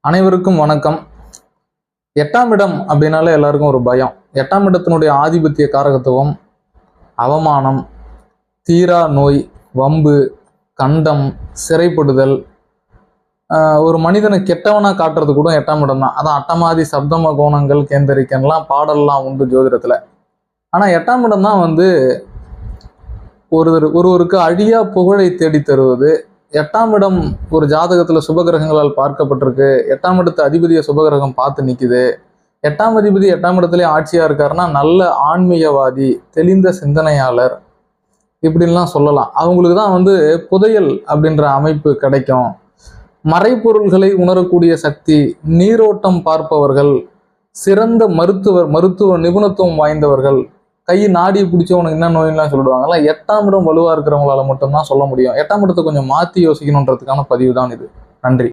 அனைவருக்கும் வணக்கம். 8ஆம் இடம் அப்படின்னாலே எல்லாருக்கும் ஒரு பயம். 8ஆம் இடத்தினுடைய ஆதிபத்திய காரகத்துவம் அவமானம், தீரா நோய், வம்பு, கண்டம், சிறைப்படுதல், ஒரு மனிதனை கெட்டவனா காட்டுறது கூட 8ஆம் இடம் தான். அதான் அட்டமாதி சப்தம கோணங்கள் கேந்திரிக்கன்லாம் பாடல்லாம் உண்டு ஜோதிடத்துல. ஆனா 8ஆம் இடம் தான் ஒருவருக்கு அழியா புகழை தேடி தருவது. 8ஆம் இடம் ஒரு ஜாதகத்துல சுபகிரகங்களால் பார்க்கப்பட்டிருக்கு. 8ஆம் இடத்து அதிபதியை சுபகிரகம் பார்த்து நிக்குது. 8ஆம் அதிபதி 8ஆம் இடத்துல ஆட்சியா இருக்காருன்னா நல்ல ஆன்மீகவாதி, தெளிந்த சிந்தனையாளர், இப்படின்லாம் சொல்லலாம். அவங்களுக்கு தான் புதையல் அப்படின்ற அமைப்பு கிடைக்கும். மறைப்பொருள்களை உணரக்கூடிய சக்தி, நீரோட்டம் பார்ப்பவர்கள், சிறந்த மருத்துவ நிபுணத்துவம் வாய்ந்தவர்கள், கை நாடி பிடிச்சவனுக்கு என்ன நோயெல்லாம் சொல்லிடுவாங்கல்ல, 8ஆம் இடம் வலுவா இருக்கிறவங்களால மட்டும்தான் சொல்ல முடியும். 8ஆம் இடத்தை கொஞ்சம் மாற்றி யோசிக்கணுன்றதுக்கான பதிவு தான் இது. நன்றி.